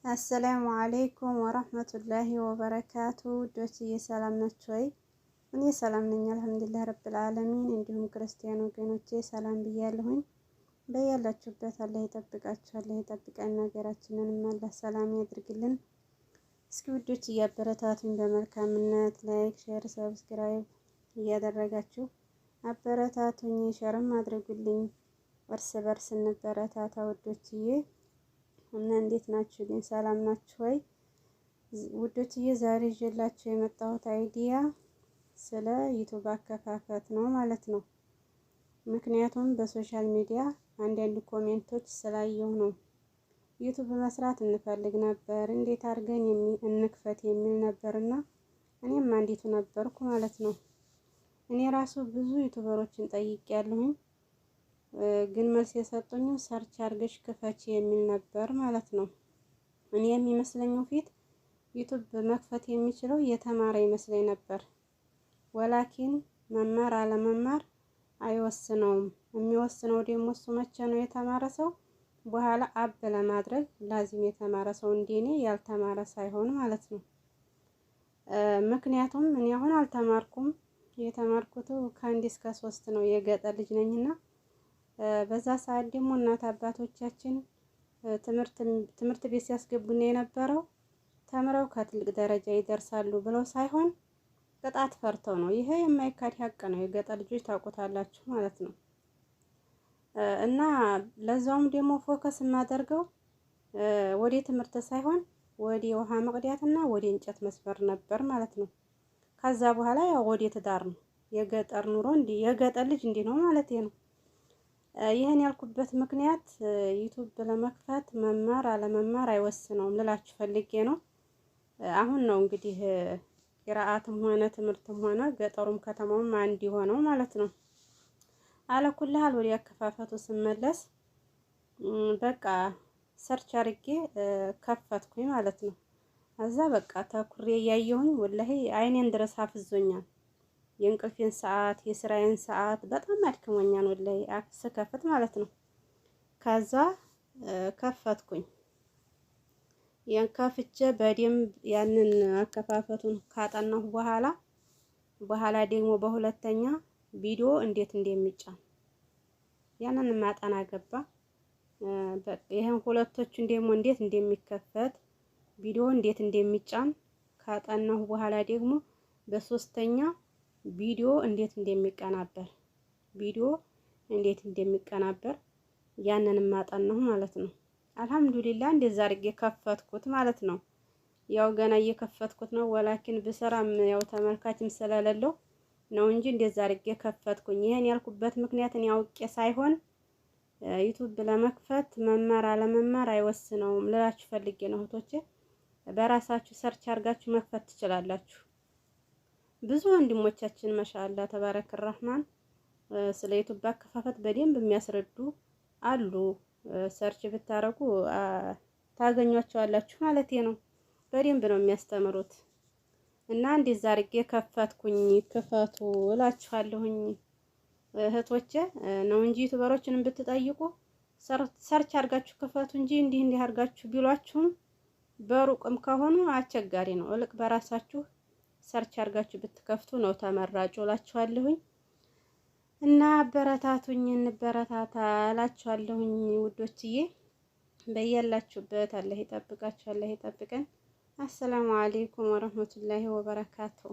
አሰላሙ አለይኩም ወራህመቱላሂ ወበረካቱ። ውዶችዬ ሰላም ናችሁ ወይ? እኔ ሰላም ነኝ አልሐምዱሊላህ ረብል ዓለሚን። እንዲሁም ክርስቲያን ወገኖቼ ሰላም ብያለሁኝ። በያላችሁበት አላህ ይጠብቃችሁ፣ አላህ ይጠብቀን፣ ሀገራችንንም አላህ ሰላም ያድርግልን። እስኪ ውዶች እያበረታቱኝ በመልካምነት ላይክ፣ ሼር፣ ሰብስክራይብ እያደረጋችሁ አበረታቱኝ፣ ሸርም አድርጉልኝ። እርስ በርስ እንበረታታ ውዶችዬ። እና እንዴት ናችሁ? ግን ሰላም ናችሁ ወይ ውዶችዬ? ዛሬ ይዤላችሁ የመጣሁት አይዲያ ስለ ዩቲዩብ አከፋፈት ነው ማለት ነው። ምክንያቱም በሶሻል ሚዲያ አንዳንድ ኮሜንቶች ስላየሁ ነው። ዩቲዩብ መስራት እንፈልግ ነበር፣ እንዴት አድርገን እንክፈት የሚል ነበርና እኔም አንዲቱ ነበርኩ ማለት ነው። እኔ ራሱ ብዙ ዩቲዩበሮችን ጠይቄያለሁኝ፣ ግን መልስ የሰጡኝ ሰርች አድርገሽ ክፈች የሚል ነበር ማለት ነው። እኔ የሚመስለኝ ፊት ዩቲዩብ መክፈት የሚችለው የተማረ ይመስለኝ ነበር። ወላኪን መማር አለመማር አይወስነውም። የሚወስነው ደግሞ እሱ መቼ ነው የተማረ ሰው በኋላ አብ ለማድረግ ላዚም የተማረ ሰው እንደኔ ያልተማረ ሳይሆን ማለት ነው። ምክንያቱም እኔ አሁን አልተማርኩም። የተማርኩት ከአንድ እስከ 3 ነው። የገጠር ልጅ ነኝና በዛ ሰዓት ደግሞ እናት አባቶቻችን ትምህርት ቤት ሲያስገቡና የነበረው ተምረው ከትልቅ ደረጃ ይደርሳሉ ብለው ሳይሆን ቅጣት ፈርተው ነው። ይሄ የማይካድ ሀቅ ነው። የገጠር ልጆች ታውቁታላችሁ ማለት ነው። እና ለዛውም ደግሞ ፎከስ የማደርገው ወደ ትምህርት ሳይሆን ወደ ውሃ መቅዳትና ወደ እንጨት መስበር ነበር ማለት ነው። ከዛ በኋላ ያው ወደ ትዳር ነው። የገጠር ኑሮ እንዲህ የገጠር ልጅ እንዲህ ነው ማለት ነው። ይህን ያልኩበት ምክንያት ዩቲዩብ ለመክፈት መማር አለመማር አይወስነውም ልላችሁ ፈልጌ ነው። አሁን ነው እንግዲህ ቅራአትም ሆነ ትምህርትም ሆነ ገጠሩም ከተማውም አንድ የሆነው ማለት ነው። አለኩልሃል ወደ አከፋፈቱ ስመለስ በቃ ሰርች አድርጌ ከፈትኩኝ ማለት ነው። እዛ በቃ ተኩሬ እያየሁኝ ወላሂ አይኔን ድረስ አፍዞኛል። የእንቅልፌን ሰዓት የስራዬን ሰዓት በጣም አድክሞኛል ወላሂ ስከፍት ማለት ነው። ከዛ ከፈትኩኝ ያን ከፍቼ በደንብ ያንን አከፋፈቱን ካጠናሁ በኋላ ደግሞ በሁለተኛ ቪዲዮ እንዴት እንደሚጫን ያንን ማጠና ገባ። በቃ ይሄን ሁለቶቹን ደግሞ እንዴት እንደሚከፈት ቪዲዮ እንዴት እንደሚጫን ካጠናሁ በኋላ ደግሞ በሶስተኛ ቪዲዮ እንዴት እንደሚቀናበር ያንንም ማጠናሁ ማለት ነው። አልሐምዱሊላህ እንደዛ አድርጌ ከፈትኩት ማለት ነው። ያው ገና እየከፈትኩት ነው። ወላኪን ብሰራም ያው ተመልካችም ስለሌለው ነው እንጂ እንደዛ አድርጌ ከፈትኩኝ። ይሄን ያልኩበት ምክንያት እኔ አውቄ ሳይሆን ዩቲዩብ ለመክፈት መማር አለመማር አይወስነውም ልላችሁ ፈልጌ ነው እህቶቼ። በራሳችሁ ሰርች አድርጋችሁ መክፈት ትችላላችሁ። ብዙ ወንድሞቻችን ማሻአላ ተባረከ ረህማን ስለ ዩቲዩብ አከፋፈት በደንብ የሚያስረዱ አሉ። ሰርች ብታረጉ ታገኟቸዋላችሁ ማለት ነው። በደንብ ነው የሚያስተምሩት። እና እንደዛ አድርጌ ከፈትኩኝ። ክፈቱ እላችኋለሁኝ እህቶቼ ነው እንጂ ዩቲዩበሮችን ብትጠይቁ ሰርች አድርጋችሁ ክፈቱ እንጂ እንዲህ አድርጋችሁ ቢሏችሁም በሩቅም ከሆኑ አስቸጋሪ ነው። እልቅ በራሳችሁ ሰርች አድርጋችሁ ብትከፍቱ ነው ተመራጩ እላችኋለሁኝ። እና አበረታቱኝ፣ እንበረታታ እላችኋለሁኝ ውዶችዬ። በያላችሁበት አላህ ይጠብቃችሁ፣ አላህ ይጠብቀን። አሰላሙ አለይኩም ወረህመቱላሂ ወበረካቱሁ።